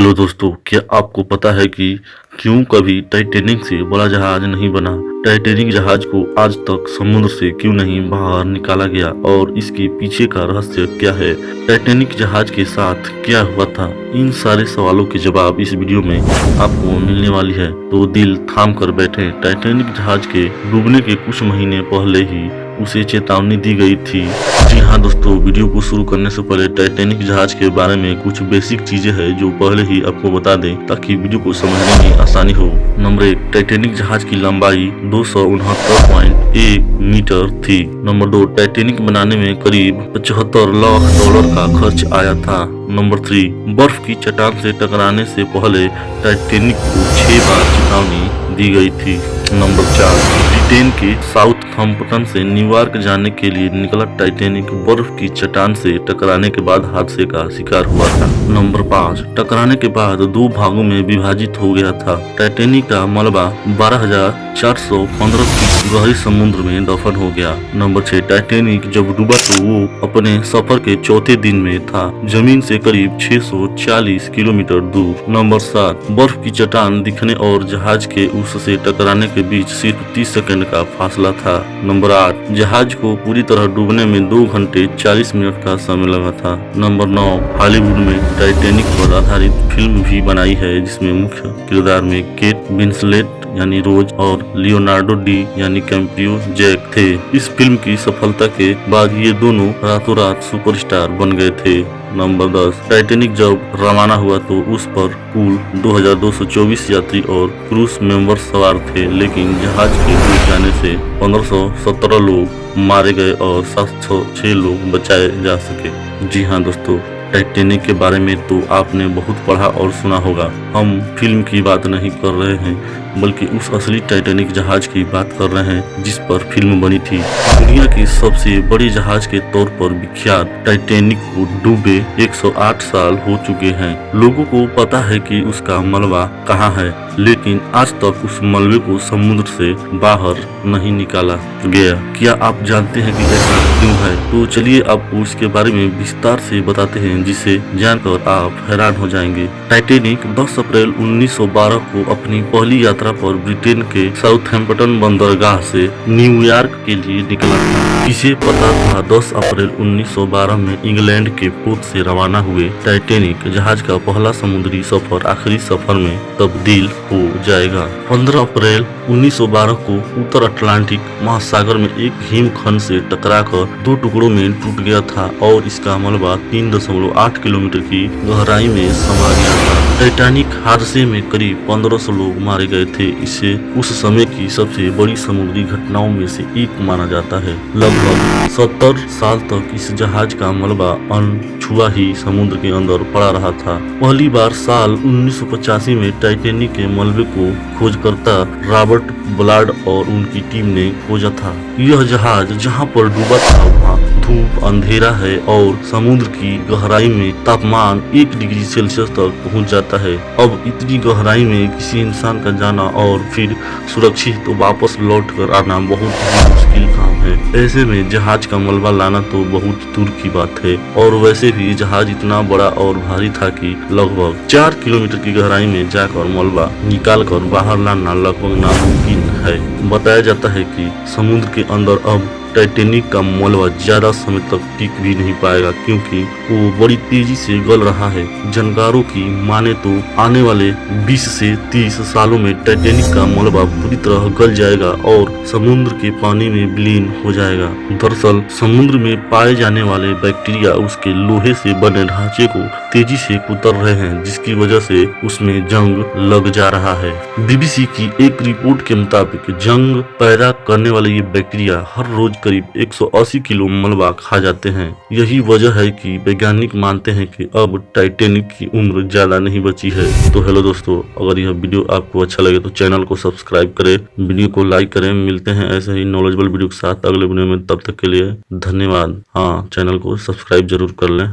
Hello दोस्तों, क्या आपको पता है कि क्यों कभी टाइटैनिक से बड़ा जहाज नहीं बना? टाइटैनिक जहाज को आज तक समुद्र से क्यों नहीं बाहर निकाला गया और इसके पीछे का रहस्य क्या है? टाइटैनिक जहाज के साथ क्या हुआ था? इन सारे सवालों के जवाब इस वीडियो में आपको मिलने वाली है, तो दिल थाम कर बैठे। टाइटैनिक जहाज के डूबने के कुछ महीने पहले ही उसे चेतावनी दी गई थी। जी हाँ दोस्तों, वीडियो को शुरू करने से पहले टाइटैनिक जहाज के बारे में कुछ बेसिक चीजें हैं जो पहले ही आपको बता दें ताकि वीडियो को समझने में आसानी हो। नंबर 1, टाइटैनिक जहाज की लंबाई 269.1 मीटर थी। नंबर 2, टाइटैनिक बनाने में करीब 75 लाख डॉलर का खर्च आया था। नंबर 3, बर्फ की चट्टान से टकराने से पहले टाइटैनिक को 6 बार चेतावनी दी गई थी। नंबर 4, ब्रिटेन के साउथहैम्पटन से न्यूयॉर्क जाने के लिए निकला टाइटैनिक बर्फ की चट्टान से टकराने के बाद हादसे का शिकार हुआ था। नंबर 5, टकराने के बाद 2 भागों में विभाजित हो गया था। टाइटैनिक का मलबा 12,415 फीट गहरी समुद्र में दफन हो गया। नंबर 6, टाइटैनिक जब डूबा तो वो अपने सफर के चौथे दिन में था, जमीन से करीब 640 किलोमीटर दूर। नंबर 7, बर्फ की चट्टान दिखने और जहाज के उससे टकराने के बीच सिर्फ 30 सेकंड का फासला था। नंबर 8, जहाज को पूरी तरह डूबने में 2 घंटे 40 मिनट का समय लगा था। नंबर 9, हॉलीवुड में टाइटैनिक पर आधारित फिल्म भी बनाई है जिसमें मुख्य किरदार में केट विंसलेट यानी रोज और लियोनार्डो डी यानी कैप्रियो जैक थे। इस फिल्म की सफलता के बाद ये दोनों रातों रात सुपरस्टार बन गए थे। नंबर 10, टाइटैनिक जब रवाना हुआ तो उस पर कुल 2224 यात्री और क्रूज मेंबर सवार थे, लेकिन जहाज के डूब जाने से 1517 लोग मारे गए और 706 लोग बचाए जा सके। जी हाँ दोस्तों, टाइटैनिक के बारे में तो आपने बहुत पढ़ा और सुना होगा। हम फिल्म की बात नहीं कर रहे हैं, बल्कि उस असली टाइटैनिक जहाज की बात कर रहे हैं जिस पर फिल्म बनी थी। दुनिया की सबसे बड़ी जहाज के तौर पर विख्यात टाइटैनिक को डूबे 108 साल हो चुके हैं। लोगों को पता है कि उसका मलबा कहाँ है, लेकिन आज तक उस मलबे को समुद्र से बाहर नहीं निकाला गया। क्या आप जानते हैं कि ऐसा क्यों है? तो चलिए आपको इसके बारे में विस्तार से बताते हैं, जिसे जानकर आप हैरान हो जाएंगे। टाइटैनिक 10 अप्रैल 1912 को अपनी पहली यात्रा पर ब्रिटेन के साउथहैम्पटन बंदरगाह से न्यूयॉर्क के लिए निकला था। इसे पता था 10 अप्रैल 1912 में इंग्लैंड के पोर्ट से रवाना हुए टाइटैनिक जहाज का पहला समुद्री सफर आखिरी सफर में तब्दील हो जाएगा। 15 अप्रैल 1912 को उत्तर अटलांटिक महासागर में एक हिमखंड से टकराकर 2 टुकड़ों में टूट गया था और इसका मलबा 3.8 किलोमीटर की गहराई में समा गया था। टाइटैनिक हादसे में करीब 1500 लोग मारे गए थे। इसे उस समय की सबसे बड़ी समुद्री घटनाओं में से एक माना जाता है। लगभग 70 साल तक इस जहाज का मलबा अनछुआ ही समुद्र के अंदर पड़ा रहा था। पहली बार साल 1985 में टाइटैनिक के मलबे को खोजकर्ता रॉबर्ट ब्लाड और उनकी टीम ने खोजा था। यह जहाज जहां पर डूबा था वहां धूप अंधेरा है और समुद्र की गहराई में तापमान 1 डिग्री सेल्सियस तक पहुंच जाता है। अब इतनी गहराई में किसी इंसान का जाना और फिर सुरक्षित वापस लौट कर आना बहुत ही मुश्किल काम है। ऐसे में जहाज का मलबा लाना तो बहुत दूर की बात है, और वैसे भी जहाज इतना बड़ा और भारी था कि लगभग 4 किलोमीटर की गहराई में जाकर मलबा निकाल कर बाहर लाना लगभग नामुमकिन है। बताया जाता है कि समुद्र के अंदर अब टाइटैनिक का मलबा ज्यादा समय तक टिक भी नहीं पाएगा, क्योंकि वो बड़ी तेजी से गल रहा है। जानकारों की माने तो आने वाले 20 से 30 सालों में टाइटैनिक का मलबा पूरी तरह गल जाएगा और समुद्र के पानी में विलीन हो जाएगा। दरअसल समुद्र में पाए जाने वाले बैक्टीरिया उसके लोहे से बने ढांचे को तेजी से कुतर रहे हैं, जिसकी वजह से उसमें जंग लग जा रहा है। BBC की एक रिपोर्ट के मुताबिक जंग पैदा करने वाले ये बैक्टीरिया हर रोज करीब 180 किलो मलबा खा जाते हैं। यही वजह है कि वैज्ञानिक मानते हैं कि अब टाइटैनिक की उम्र ज्यादा नहीं बची है। तो हेलो दोस्तों, अगर यह वीडियो आपको अच्छा लगे तो चैनल को सब्सक्राइब करें, वीडियो को लाइक करें। मिलते हैं ऐसे ही नॉलेजेबल वीडियो के साथ अगले वीडियो में। तब तक के लिए धन्यवाद। हाँ, चैनल को सब्सक्राइब जरूर कर लें।